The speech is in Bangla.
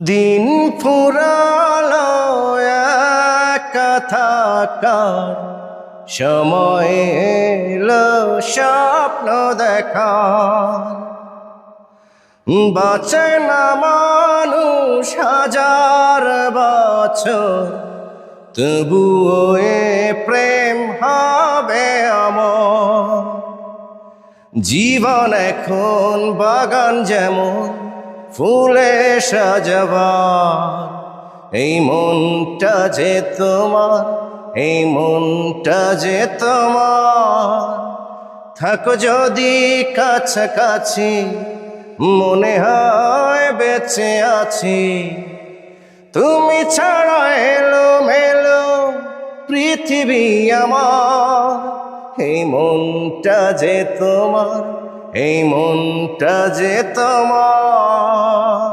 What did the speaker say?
দিন ফুরালো একা থাকার সময় এলো স্বপ্ন দেখার। বাঁচে না মানুষ হাজার বছর, তবুও এ প্রেম হবে আমার। জীবন এখন বাগান যেমন ফুলে সাজাবার, এই মনটা যে তোমার, এই মনটা যে তোমার। থাকো যদি কাছাকাছি, মনে হয় বেঁচে আছি। তুমি ছাড়া এলো মেলো পৃথিবী আমার। এই মনটা যে তোমার, এই মনটা যে তোমার।